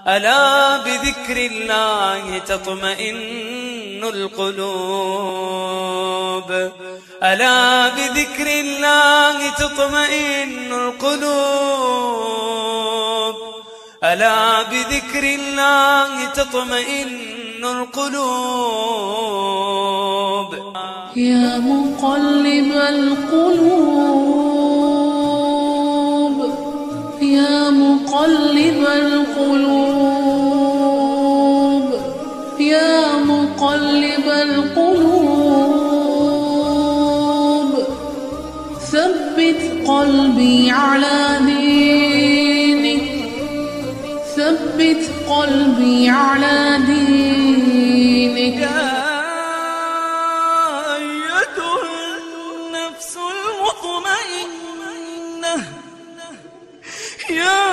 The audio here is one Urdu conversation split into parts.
ألا بذكر الله تطمئن القلوب ألا بذكر الله تطمئن القلوب ألا بذكر الله تطمئن القلوب يا مقلب القلوب يا مقلب القلوب يا مقلب القلوب ثبت قلبي على دينك ثبت قلبي على دينك يا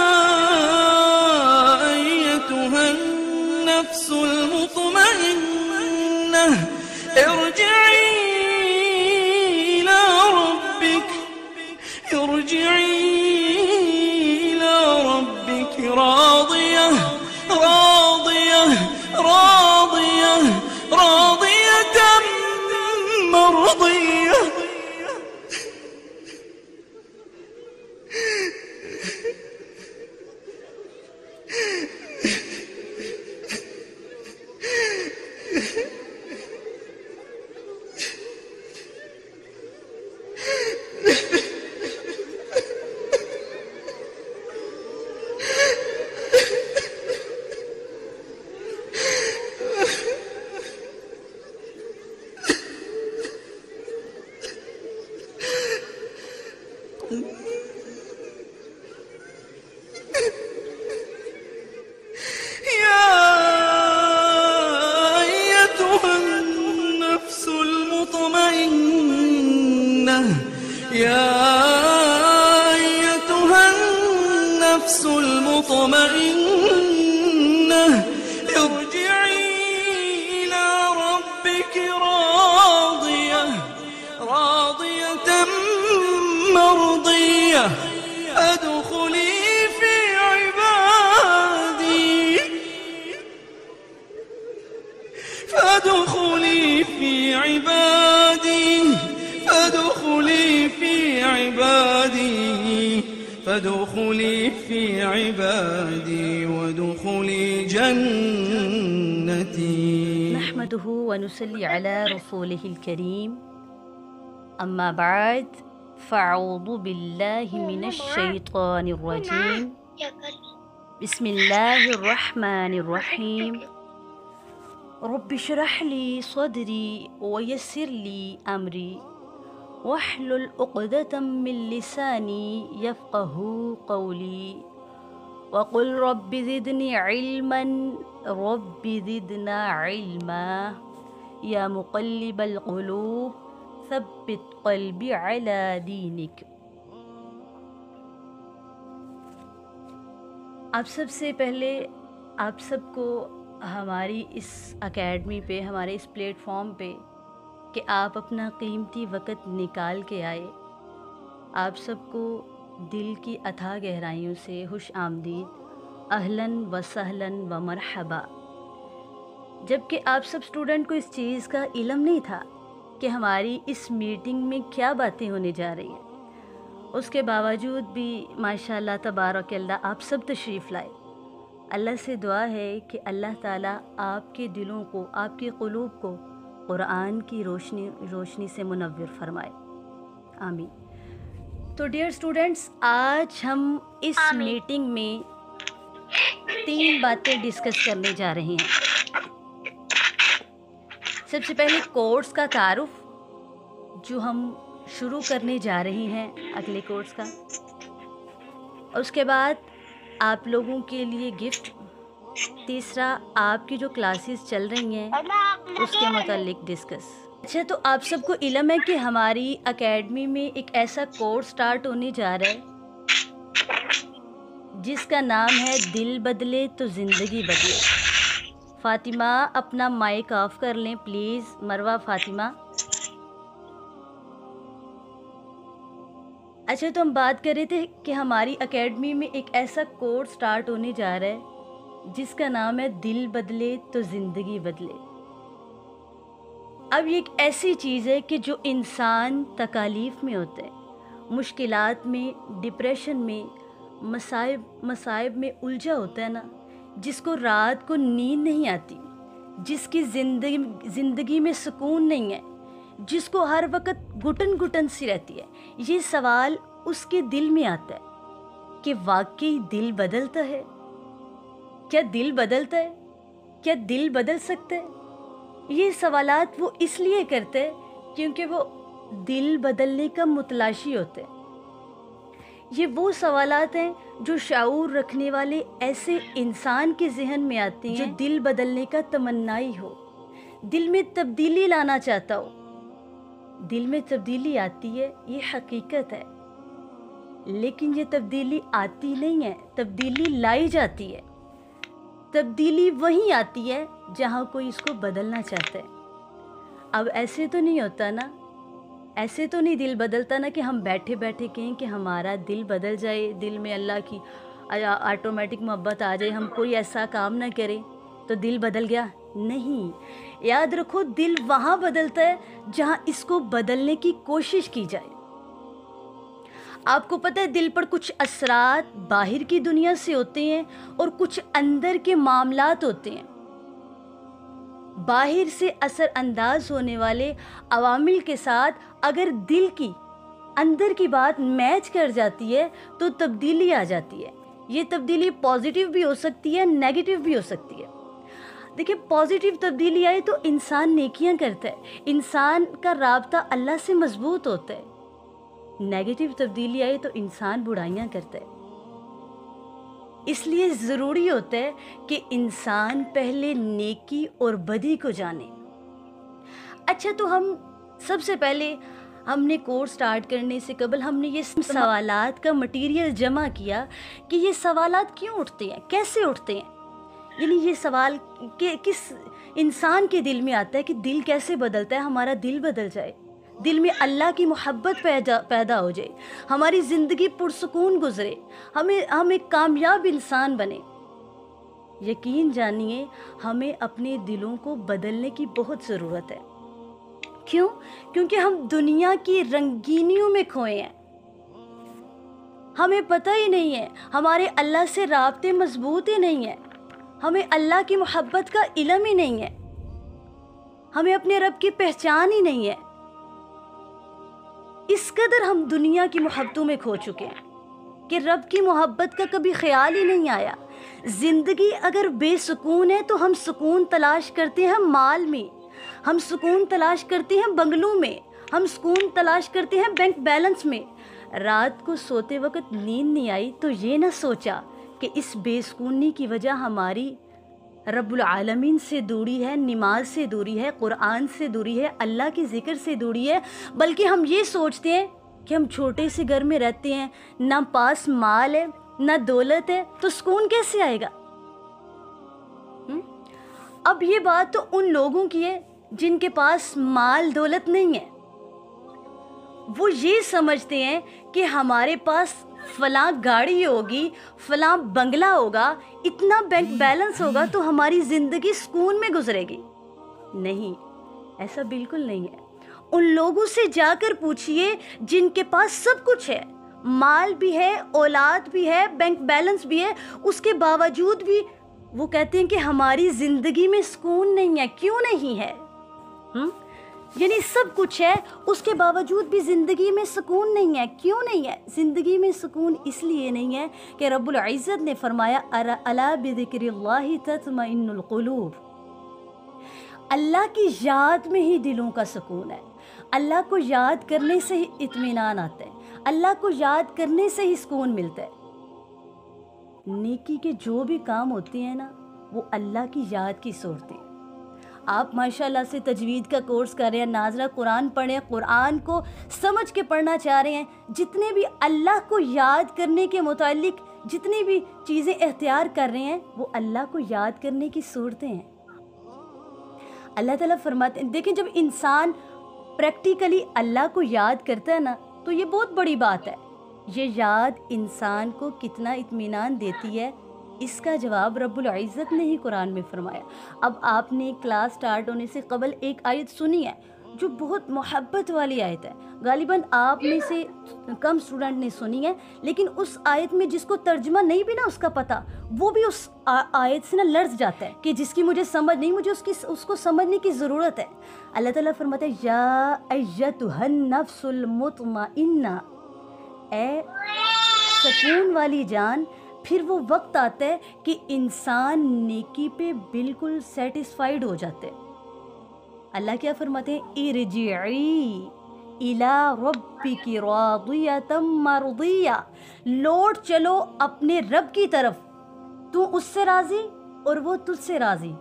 أيتها النفس المطمئنة ارجعي إلى ربك راضية مرضية يا أيتها النفس المطمئنة ارجعي إلى ربك راضية مرضية فادخلي في عبادي وادخلي جنتي. نحمده ونصلي على رسوله الكريم. أما بعد فأعوذ بالله من الشيطان الرجيم. بسم الله الرحمن الرحيم. رب اشرح لي صدري ويسر لي أمري واحلل عقدة من لساني يفقه قولي وقل رب زدني علما رب زدنا علما يا مقلب القلوب ثبت قلبي على دينك. آپ سب سے پہلے آپ سب کو ہماری اس اکیڈمی پہ، ہمارے اس پلیٹ فارم پہ کہ آپ اپنا قیمتی وقت نکال کے آئے، آپ سب کو دل کی اتھاہ گہرائیوں سے خوش آمدید، اہلاً و سہلاً و مرحبا. جبکہ آپ سب اسٹوڈنٹ کو اس چیز کا علم نہیں تھا کہ ہماری اس میٹنگ میں کیا باتیں ہونے جا رہی ہیں، اس کے باوجود بھی ماشاءاللہ تبارک اللہ آپ سب تشریف لائے. اللہ سے دعا ہے کہ اللہ تعالیٰ آپ کے دلوں کو، آپ کے قلوب کو قرآن کی روشنی سے منور فرمائے. آمین. تو ڈیئر اسٹوڈنٹس، آج ہم اس میٹنگ میں 3 باتیں ڈسکس کرنے جا رہے ہیں. سب سے پہلے کورس کا تعارف جو ہم شروع کرنے جا رہے ہیں اگلے کورس کا، اور اس کے بعد آپ لوگوں کے لیے گفٹ. تیسرا آپ کی جو کلاسز چل رہی ہیں اس کے متعلق ڈسکس. اچھا، تو آپ سب کو علم ہے کہ ہماری اکیڈمی میں ایک ایسا کورس سٹارٹ ہونے جا رہا ہے جس کا نام ہے دل بدلے تو زندگی بدلے. فاطمہ اپنا مائک آف کر لیں پلیز. مروہ، فاطمہ. اچھا، تو ہم بات کر رہے تھے کہ ہماری اکیڈمی میں ایک ایسا کورس سٹارٹ ہونے جا رہا ہے جس کا نام ہے دل بدلے تو زندگی بدلے۔ اب یہ ایک ایسی چیز ہے کہ جو انسان تکالیف میں ہوتا ہے، مشکلات میں، ڈپریشن میں، مصائب میں الجھا ہوتا ہے نا، جس کو رات کو نیند نہیں آتی، جس کی زندگی میں سکون نہیں ہے، جس کو ہر وقت گھٹن گھٹن سی رہتی ہے، یہ سوال اس کے دل میں آتا ہے کہ واقعی دل بدلتا ہے؟ کیا دل بدلتا ہے؟ کیا دل بدل سکتا ہے؟ یہ سوالات وہ اس لیے کرتے ہیں کیونکہ وہ دل بدلنے کا متلاشی ہوتے ہیں۔ یہ وہ سوالات ہیں جو شعور رکھنے والے ایسے انسان کے ذہن میں آتے ہیں جو دل بدلنے کا تمنائی ہو، دل میں تبدیلی لانا چاہتا ہو۔ دل میں تبدیلی آتی ہے، یہ حقیقت ہے، لیکن یہ تبدیلی آتی نہیں ہے، تبدیلی لائی جاتی ہے۔ تبدیلی وہیں آتی ہے جہاں کوئی اس کو بدلنا چاہتا ہے۔ اب ایسے تو نہیں ہوتا نا، ایسے تو نہیں دل بدلتا نا کہ ہم بیٹھے بیٹھے کہیں کہ ہمارا دل بدل جائے، دل میں اللہ کی آٹومیٹک محبت آ جائے، ہم کوئی ایسا کام نہ کریں تو دل بدل گیا۔ نہیں، یاد رکھو دل وہاں بدلتا ہے جہاں اس کو بدلنے کی کوشش کی جائے۔ آپ کو پتہ ہے دل پر کچھ اثرات باہر کی دنیا سے ہوتے ہیں اور کچھ اندر کے معاملات ہوتے ہیں۔ باہر سے اثر انداز ہونے والے عوامل کے ساتھ اگر دل کی اندر کی بات میچ کر جاتی ہے تو تبدیلی آ جاتی ہے۔ یہ تبدیلی پازیٹیو بھی ہو سکتی ہے، نیگیٹیو بھی ہو سکتی ہے۔ دیکھیں، پازیٹیو تبدیلی آئے تو انسان نیکیاں کرتا ہے، انسان کا رابطہ اللہ سے مضبوط ہوتا ہے۔ نیگیٹیو تبدیلی آئے تو انسان برائیاں کرتا ہے۔ اس لیے ضروری ہوتا ہے کہ انسان پہلے نیکی اور بدی کو جانے۔ اچھا، تو ہم سب سے پہلے ہم نے کورس سٹارٹ کرنے سے قبل ہم نے یہ سوالات کا مٹیریل جمع کیا کہ یہ سوالات کیوں اٹھتے ہیں، کیسے اٹھتے ہیں، یعنی یہ سوال کہ کس انسان کے دل میں آتا ہے کہ دل کیسے بدلتا ہے، ہمارا دل بدل جائے، دل میں اللہ کی محبت پیدا ہو جائے، ہماری زندگی پرسکون گزرے، ہم ایک کامیاب انسان بنے۔ یقین جانیے ہمیں اپنے دلوں کو بدلنے کی بہت ضرورت ہے۔ کیوں؟ کیونکہ ہم دنیا کی رنگینیوں میں کھوئے ہیں، ہمیں پتہ ہی نہیں ہے، ہمارے اللہ سے رابطے مضبوط ہی نہیں ہیں، ہمیں اللہ کی محبت کا علم ہی نہیں ہے، ہمیں اپنے رب کی پہچان ہی نہیں ہے۔ اس قدر ہم دنیا کی محبتوں میں کھو چکے ہیں کہ رب کی محبت کا کبھی خیال ہی نہیں آیا۔ زندگی اگر بے سکون ہے تو ہم سکون تلاش کرتے ہیں مال میں، ہم سکون تلاش کرتے ہیں بنگلوں میں، ہم سکون تلاش کرتے ہیں بینک بیلنس میں۔ رات کو سوتے وقت نیند نہیں آئی تو یہ نہ سوچا کہ اس بے سکونی کی وجہ ہماری رب العالمین سے دوری ہے، نماز سے دوری ہے، قرآن سے دوری ہے، اللہ کی ذکر سے دوری ہے، بلکہ ہم یہ سوچتے ہیں کہ ہم چھوٹے سے گھر میں رہتے ہیں، نہ پاس مال ہے نہ دولت ہے، تو سکون کیسے آئے گا؟ اب یہ بات تو ان لوگوں کی ہے جن کے پاس مال دولت نہیں ہے۔ وہ یہ سمجھتے ہیں کہ ہمارے پاس فلاں گاڑی ہوگی، فلاں بنگلہ ہوگا، اتنا بینک بیلنس ہوگا تو ہماری زندگی سکون میں گزرے گی۔ نہیں، ایسا بالکل نہیں ہے۔ ان لوگوں سے جا کر پوچھئے جن کے پاس سب کچھ ہے، مال بھی ہے، اولاد بھی ہے، بینک بیلنس بھی ہے، اس کے باوجود بھی وہ کہتے ہیں کہ ہماری زندگی میں سکون نہیں ہے۔ کیوں نہیں ہے؟ یعنی سب کچھ ہے، اس کے باوجود بھی زندگی میں سکون نہیں ہے۔ کیوں نہیں ہے زندگی میں سکون؟ اس لیے نہیں ہے کہ رب العزت نے فرمایا الا بذکر اللہ تطمئن القلوب، اللہ کی یاد میں ہی دلوں کا سکون ہے، اللہ کو یاد کرنے سے ہی اطمینان آتا ہے، اللہ کو یاد کرنے سے ہی سکون ملتا ہے۔ نیکی کے جو بھی کام ہوتے ہیں نا، وہ اللہ کی یاد کی صورتیں۔ آپ ماشاءاللہ سے تجوید کا کورس کر رہے ہیں، ناظرہ قرآن پڑھ رہے ہیں، قرآن کو سمجھ کے پڑھنا چاہ رہے ہیں، جتنے بھی اللہ کو یاد کرنے کے متعلق جتنی بھی چیزیں اختیار کر رہے ہیں وہ اللہ کو یاد کرنے کی صورتیں ہیں۔ اللہ تعالیٰ فرماتے ہیں، دیکھیں جب انسان پریکٹیکلی اللہ کو یاد کرتا ہے نا تو یہ بہت بڑی بات ہے۔ یہ یاد انسان کو کتنا اطمینان دیتی ہے اس کا جواب رب العزت نے ہی قرآن میں فرمایا۔ اب آپ نے کلاس سٹارٹ ہونے سے قبل ایک آیت سنی ہے جو بہت محبت والی آیت ہے، غالباً آپ میں سے کم اسٹوڈنٹ نے سنی ہے، لیکن اس آیت میں جس کو ترجمہ نہیں بھی نا اس کا پتہ، وہ بھی اس آیت سے نا لرز جاتا ہے کہ جس کی مجھے سمجھ نہیں، مجھے اس کو سمجھنے کی ضرورت ہے۔ اللہ تعالیٰ فرماتا ہے یا ایتھا النفس المطمئنہ، اے سکون والی جان۔ پھر وہ وقت آتا ہے کہ انسان نیکی پہ بالکل سیٹسفائیڈ ہو جاتے ہیں۔ اللہ کیا فرماتے ہیں؟ ارجعی الی ربک راضیۃ مرضیہ، لوٹ چلو اپنے رب کی طرف، تو اس سے راضی اور وہ تجھ سے راضی۔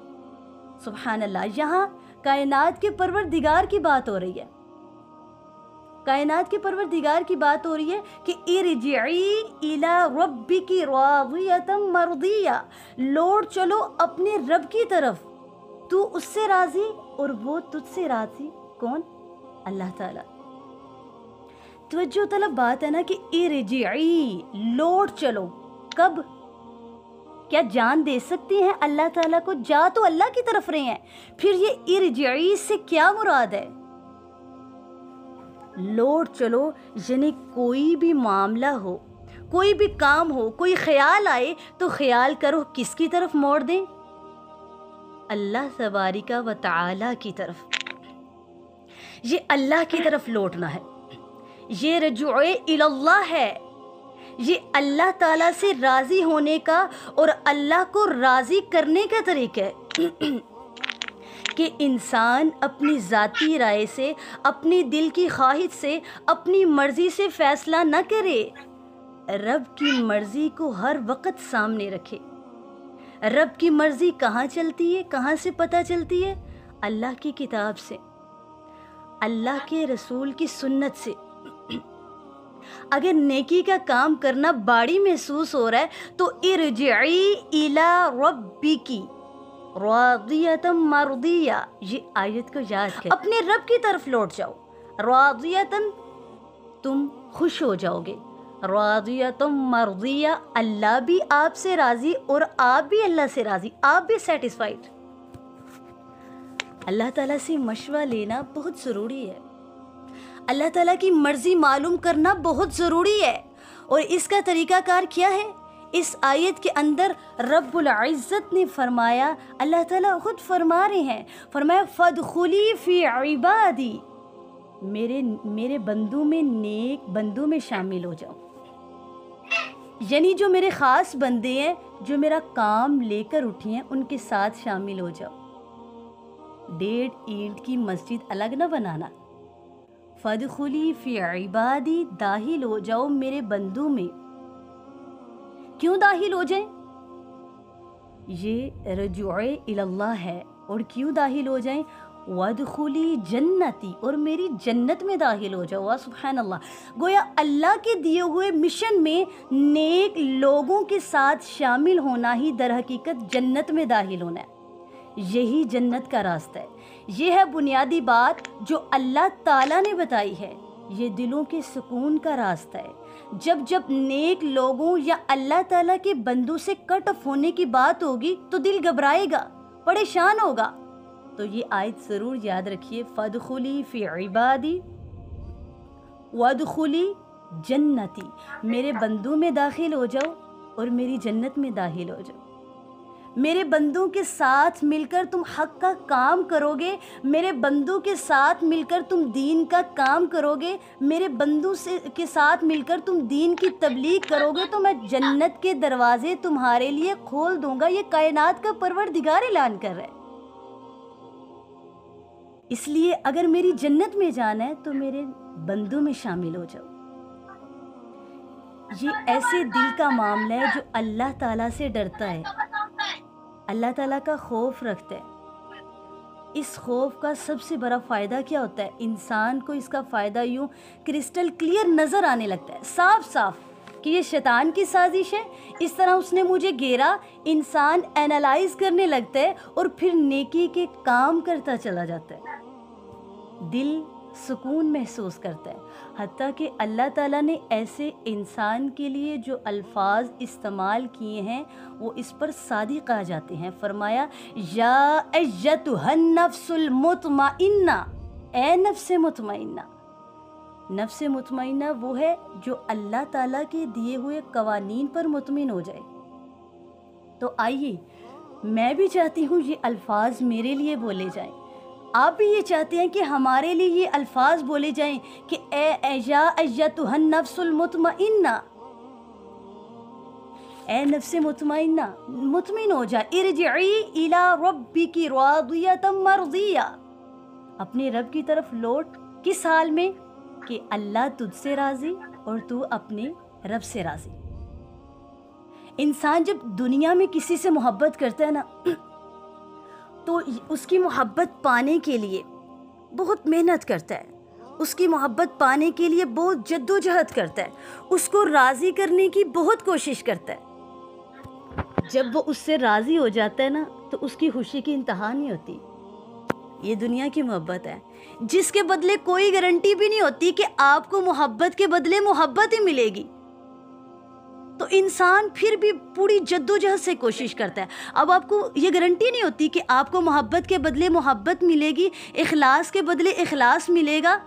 سبحان اللہ، یہاں کائنات کے پروردگار کی بات ہو رہی ہے، کائنات کے پروردگار کی بات ہو رہی ہے کہ ارجعی الی ربک راضیۃ مرضیہ، لوٹ چلو اپنے رب کی طرف، تو اس سے راضی اور وہ تجھ سے راضی۔ کون؟ اللہ تعالیٰ۔ توجہ طلب بات ہے نا کہ ارجعی، لوٹ چلو، کب؟ کیا جان دے سکتی ہیں اللہ تعالیٰ کو؟ جا تو اللہ کی طرف رہے ہیں، پھر یہ ارجعی سے کیا مراد ہے؟ لوٹ چلو یعنی کوئی بھی معاملہ ہو، کوئی بھی کام ہو، کوئی خیال آئے تو خیال کرو کس کی طرف موڑ دیں؟ اللہ تبارک و تعالی کی طرف۔ یہ اللہ کی طرف لوٹنا ہے، یہ رجوع الی اللہ ہے، یہ اللہ تعالیٰ سے راضی ہونے کا اور اللہ کو راضی کرنے کا طریقہ ہے کہ انسان اپنی ذاتی رائے سے، اپنی دل کی خواہش سے، اپنی مرضی سے فیصلہ نہ کرے، رب کی مرضی کو ہر وقت سامنے رکھے۔ رب کی مرضی کہاں چلتی ہے؟ کہاں سے پتہ چلتی ہے؟ اللہ کی کتاب سے، اللہ کے رسول کی سنت سے۔ اگر نیکی کا کام کرنا باڑی محسوس ہو رہا ہے تو ارجعی الی ربک راضیۃ مرضیہ، یہ آیت کو یاد کریں، اپنے رب کی طرف لوٹ جاؤ۔ راضیۃ، تم خوش ہو جاؤ گے، راضیۃ مرضیہ، اللہ بھی آپ سے راضی اور آپ بھی اللہ سے راضی، آپ بھی سیٹسفائیڈ۔ اللہ تعالیٰ سے مشورہ لینا بہت ضروری ہے، اللہ تعالیٰ کی مرضی معلوم کرنا بہت ضروری ہے۔ اور اس کا طریقہ کار کیا ہے؟ اس آیت کے اندر رب العزت نے فرمایا، اللہ تعالیٰ خود فرما رہے ہیں، فرمایا فادخلی فی عبادی، میرے بندوں میں، نیک بندوں میں شامل ہو جاؤ، یعنی جو میرے خاص بندے ہیں، جو میرا کام لے کر اٹھے ہیں، ان کے ساتھ شامل ہو جاؤ۔ 1.5 اینٹ کی مسجد الگ نہ بنانا، فادخلی فی عبادی، داخل ہو جاؤ میرے بندوں میں۔ کیوں داخل ہو جائیں؟ یہ رجوع الی اللہ ہے۔ اور کیوں داخل ہو جائیں؟ وادخلی جنتی، اور میری جنت میں داخل ہو جاؤ۔ سبحان اللہ، گویا اللہ کے دیے ہوئے مشن میں نیک لوگوں کے ساتھ شامل ہونا ہی در حقیقت جنت میں داخل ہونا ہے۔ یہی جنت کا راستہ ہے، یہ ہے بنیادی بات جو اللہ تعالیٰ نے بتائی ہے، یہ دلوں کے سکون کا راستہ ہے۔ جب جب نیک لوگوں یا اللہ تعالیٰ کے بندوں سے کٹ آف ہونے کی بات ہوگی تو دل گھبرائے گا، پریشان ہوگا۔ تو یہ آیت ضرور یاد رکھیے، فادخلی فی عبادی وادخلی جنتی، میرے بندوں میں داخل ہو جاؤ اور میری جنت میں داخل ہو جاؤ۔ میرے بندوں کے ساتھ مل کر تم حق کا کام کرو گے، میرے بندوں کے ساتھ مل کر تم دین کا کام کرو گے، میرے بندوں کے ساتھ مل کر تم دین کی تبلیغ کرو گے تو میں جنت کے دروازے تمہارے لیے کھول دوں گا۔ یہ کائنات کا پروردگار اعلان کر رہا ہے۔ اس لیے اگر میری جنت میں جانا ہے تو میرے بندوں میں شامل ہو جاؤ۔ یہ ایسے دل کا معاملہ ہے جو اللہ تعالیٰ سے ڈرتا ہے، اللہ تعالیٰ کا خوف رکھتا ہے۔ اس خوف کا سب سے بڑا فائدہ کیا ہوتا ہے؟ انسان کو اس کا فائدہ یوں کرسٹل کلیئر نظر آنے لگتا ہے، صاف صاف، کہ یہ شیطان کی سازش ہے، اس طرح اس نے مجھے گھیرا۔ انسان اینالائز کرنے لگتا ہے اور پھر نیکی کے کام کرتا چلا جاتا ہے۔ دل سکون محسوس کرتا ہے. حتیٰ کہ اللہ تعالیٰ نے ایسے انسان کے لیے جو الفاظ استعمال کیے ہیں وہ اس پر صادق آ جاتے ہیں. فرمایا یا ایتھا النفس المطمئنہ، اے نفس مطمئنہ. نفس مطمئنہ وہ ہے جو اللہ تعالیٰ کے دیے ہوئے قوانین پر مطمئن ہو جائے. تو آئیے، میں بھی چاہتی ہوں یہ الفاظ میرے لیے بولے جائیں، آپ بھی یہ چاہتے ہیں کہ ہمارے لیے یہ الفاظ بولے جائیں کہ اے یا ایتھا النفس المطمئنہ، اے نفس مطمئنہ، مطمئن ہو جا. ارجعی الی ربک راضیۃ مرضیہ، اپنے رب کی طرف لوٹ. کس حال میں؟ کہ اللہ تجھ سے راضی اور تو اپنے رب سے راضی. انسان جب دنیا میں کسی سے محبت کرتا ہے نا تو اس کی محبت پانے کے لیے بہت محنت کرتا ہے، اس کی محبت پانے کے لیے بہت جد و جہد کرتا ہے، اس کو راضی کرنے کی بہت کوشش کرتا ہے. جب وہ اس سے راضی ہو جاتا ہے نا تو اس کی خوشی کی انتہا نہیں ہوتی. یہ دنیا کی محبت ہے جس کے بدلے کوئی گارنٹی بھی نہیں ہوتی کہ آپ کو محبت کے بدلے محبت ہی ملے گی. تو انسان پھر بھی پوری جد و جہد سے کوشش کرتا ہے. اب آپ کو یہ گارنٹی نہیں ہوتی کہ آپ کو محبت کے بدلے محبت ملے گی، اخلاص کے بدلے اخلاص ملے گا.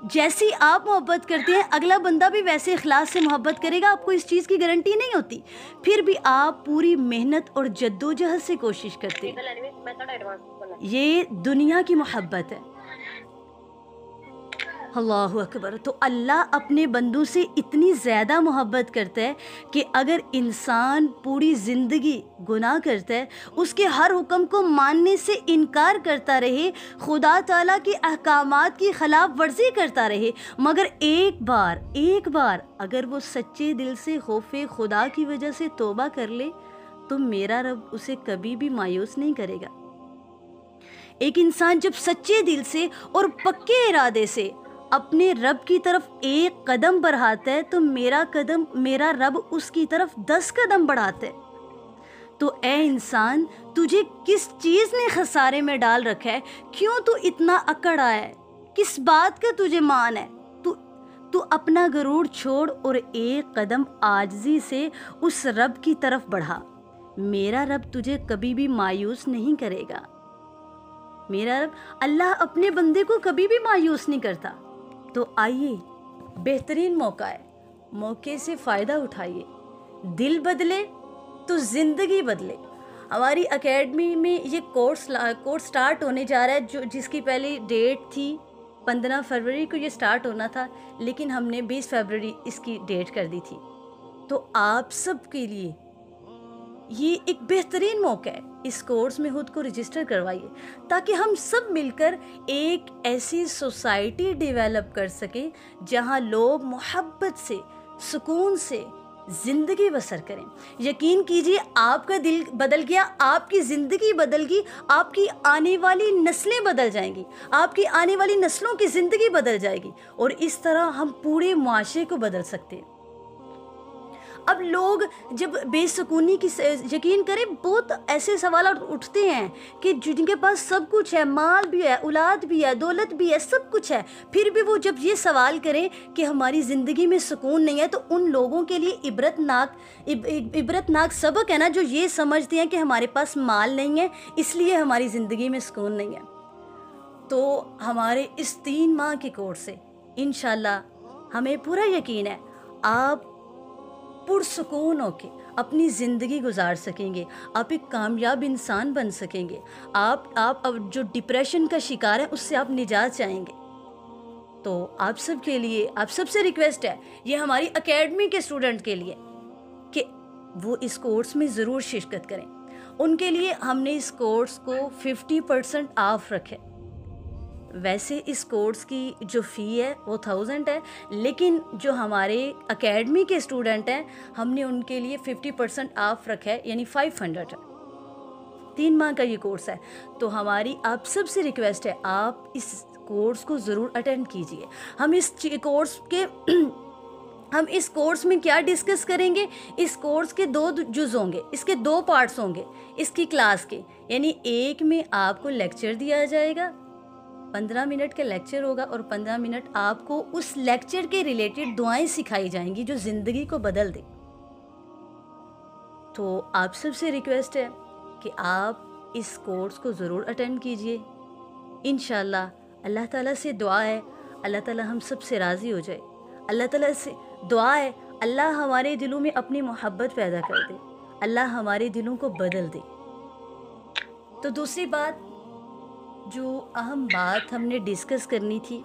جیسی آپ محبت کرتے ہیں اگلا بندہ بھی ویسے اخلاص سے محبت کرے گا. آپ کو اس چیز کی گارنٹی نہیں ہوتی، پھر بھی آپ پوری محنت اور جد و جہد سے کوشش کرتے ہیں. یہ دنیا کی محبت ہے. اللہ اکبر. تو اللہ اپنے بندوں سے اتنی زیادہ محبت کرتا ہے کہ اگر انسان پوری زندگی گناہ کرتا ہے، اس کے ہر حکم کو ماننے سے انکار کرتا رہے، خدا تعالیٰ کے احکامات کی خلاف ورزی کرتا رہے، مگر ایک بار اگر وہ سچے دل سے خوف خدا کی وجہ سے توبہ کر لے تو میرا رب اسے کبھی بھی مایوس نہیں کرے گا. ایک انسان جب سچے دل سے اور پکے ارادے سے اپنے رب کی طرف ایک قدم بڑھاتا ہے تو میرا رب اس کی طرف 10 قدم بڑھاتا ہے. تو اے انسان، تجھے کس چیز نے خسارے میں ڈال رکھا ہے؟ کیوں تو اتنا اکڑ آیا ہے؟ کس بات کا تجھے مان ہے؟ تو اپنا غرور چھوڑ اور ایک قدم عاجزی سے اس رب کی طرف بڑھا. میرا رب تجھے کبھی بھی مایوس نہیں کرے گا. میرا رب، اللہ اپنے بندے کو کبھی بھی مایوس نہیں کرتا. تو آئیے، بہترین موقع ہے، موقع سے فائدہ اٹھائیے. دل بدلے تو زندگی بدلے. ہماری اکیڈمی میں یہ کورس سٹارٹ ہونے جا رہا ہے، جس کی پہلی ڈیٹ تھی 15 فروری کو یہ سٹارٹ ہونا تھا، لیکن ہم نے 20 فروری اس کی ڈیٹ کر دی تھی. تو آپ سب کے لیے یہ ایک بہترین موقع ہے. اس کورس میں خود کو رجسٹر کروائیے تاکہ ہم سب مل کر ایک ایسی سوسائٹی ڈیولپ کر سکیں جہاں لوگ محبت سے، سکون سے زندگی بسر کریں. یقین کیجیے، آپ کا دل بدل گیا، آپ کی زندگی بدل گئی، آپ کی آنے والی نسلیں بدل جائیں گی، آپ کی آنے والی نسلوں کی زندگی بدل جائے گی، اور اس طرح ہم پورے معاشرے کو بدل سکتے ہیں. اب لوگ جب بے سکونی کی، یقین کریں بہت ایسے سوالات اٹھتے ہیں کہ جن کے پاس سب کچھ ہے، مال بھی ہے، اولاد بھی ہے، دولت بھی ہے، سب کچھ ہے، پھر بھی وہ جب یہ سوال کریں کہ ہماری زندگی میں سکون نہیں ہے، تو ان لوگوں کے لیے عبرتناک سبق ہے نا، جو یہ سمجھتے ہیں کہ ہمارے پاس مال نہیں ہے اس لیے ہماری زندگی میں سکون نہیں ہے. تو ہمارے اس 3 ماہ کے کورس سے انشاءاللہ ہمیں پورا یقین ہے آپ پرسکون ہو کے اپنی زندگی گزار سکیں گے. آپ ایک کامیاب انسان بن سکیں گے. آپ جو ڈپریشن کا شکار ہے اس سے آپ نجات چاہیں گے. تو آپ سب کے لیے، آپ سب سے ریکویسٹ ہے، یہ ہماری اکیڈمی کے اسٹوڈنٹ کے لیے، کہ وہ اس کورس میں ضرور شرکت کریں. ان کے لیے ہم نے اس کورس کو 50% آف رکھے. ویسے اس کورس کی جو فی ہے وہ 1000 ہے، لیکن جو ہمارے اکیڈمی کے اسٹوڈنٹ ہیں ہم نے ان کے لیے 50% آف رکھا ہے، یعنی 500 ہے. 3 ماہ کا یہ کورس ہے. تو ہماری آپ سب سے ریکویسٹ ہے، آپ اس کورس کو ضرور اٹینڈ کیجئے. ہم اس کورس میں کیا ڈسکس کریں گے؟ اس کورس کے 2 جز ہوں گے، اس کے 2 پارٹس ہوں گے اس کی کلاس کے. یعنی ایک میں آپ کو لیکچر دیا جائے گا 15 منٹ کا لیکچر ہوگا اور 15 منٹ آپ کو اس لیکچر کے ریلیٹڈ دعائیں سکھائی جائیں گی جو زندگی کو بدل دے. تو آپ سب سے ریکویسٹ ہے کہ آپ اس کورس کو ضرور اٹینڈ کیجئے. انشاءاللہ اللہ تعالیٰ سے دعا ہے اللہ تعالیٰ ہم سب سے راضی ہو جائے. اللہ تعالیٰ سے دعا ہے اللہ ہمارے دلوں میں اپنی محبت پیدا کر دے, اللہ ہمارے دلوں کو بدل دے. تو دوسری بات, جو اہم بات ہم نے ڈسکس کرنی تھی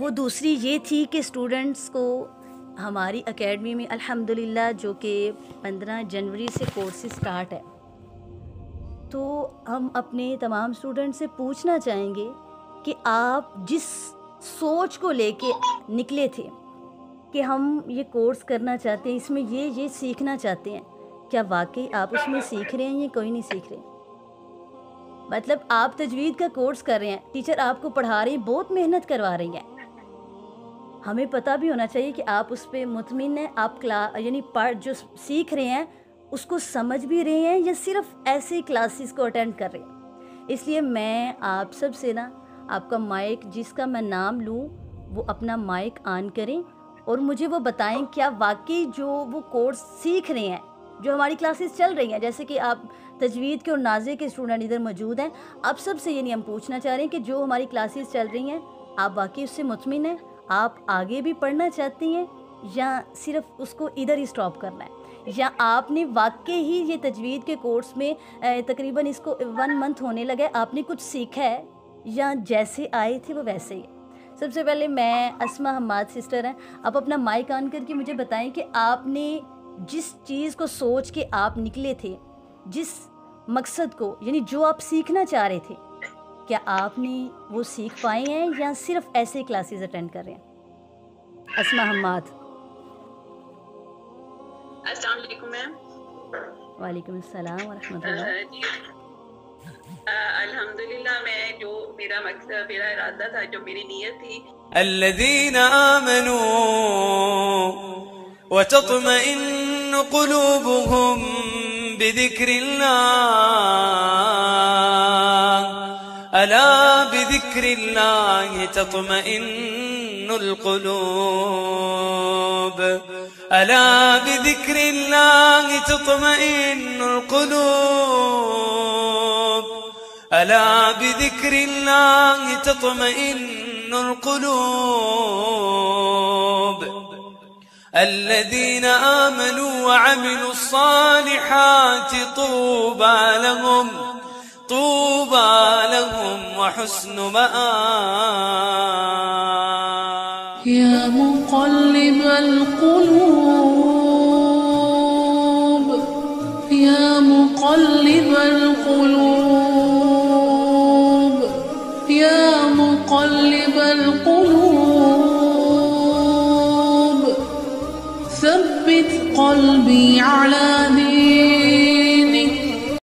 وہ دوسری یہ تھی کہ اسٹوڈنٹس کو ہماری اکیڈمی میں الحمدللہ جو کہ 15 جنوری سے کورس سٹارٹ ہے, تو ہم اپنے تمام اسٹوڈنٹ سے پوچھنا چاہیں گے کہ آپ جس سوچ کو لے کے نکلے تھے کہ ہم یہ کورس کرنا چاہتے ہیں, اس میں یہ سیکھنا چاہتے ہیں, کیا واقعی آپ اس میں سیکھ رہے ہیں یا کوئی نہیں سیکھ رہے؟ مطلب آپ تجوید کا کورس کر رہے ہیں, ٹیچر آپ کو پڑھا رہے ہیں, بہت محنت کروا رہی ہیں, ہمیں پتہ بھی ہونا چاہیے کہ آپ اس پہ مطمئن ہیں, آپ یعنی جو سیکھ رہے ہیں اس کو سمجھ بھی رہے ہیں یا صرف ایسے کلاسز کو اٹینڈ کر رہے ہیں. اس لیے میں آپ سب سے نا آپ کا مائک جس کا میں نام لوں وہ اپنا مائک آن کریں اور مجھے وہ بتائیں کیا واقعی جو وہ کورس سیکھ رہے ہیں, جو ہماری کلاسز چل رہی ہیں, جیسے کہ آپ تجوید کے اور نازے کے اسٹوڈنٹ ادھر موجود ہیں, آپ سب سے یہ نہیں ہم پوچھنا چاہ رہے ہیں کہ جو ہماری کلاسز چل رہی ہیں آپ واقعی اس سے مطمئن ہیں, آپ آگے بھی پڑھنا چاہتی ہیں یا صرف اس کو ادھر ہی سٹاپ کرنا ہے, یا آپ نے واقعی ہی یہ تجوید کے کورس میں تقریباً اس کو 1 منتھ ہونے لگا ہے, آپ نے کچھ سیکھا ہے یا جیسے آئے تھے وہ ویسے ہی. سب سے پہلے میں اسما حماد سسٹر ہیں, آپ اپنا مائک آن کر کے مجھے بتائیں کہ آپ نے جس چیز کو سوچ کے آپ نکلے تھے, جس مقصد کو یعنی جو آپ سیکھنا چاہ رہے تھے, کیا آپ نے وہ سیکھ پائے ہیں یا صرف ایسے کلاسز اٹینڈ کر رہے ہیں؟ اسما حماد. السلام علیکم میم. وعلیکم السلام ورحمۃ اللہ. الحمدللہ میں جو میرا مقصد میرا ارادہ تھا جو میری نیت تھی, الذين آمنوا وتطمئن قلوبهم بذكر الله ألا بذكر الله تطمئن القلوب ألا بذكر الله تطمئن القلوب ألا بذكر الله تطمئن القلوب الذين آمنوا وعملوا الصالحات طوبى لهم وحسن مآب. يا مقلب القلوب يا مقلب القلوب يا مقلب القلوب ثبت قلبي على دينك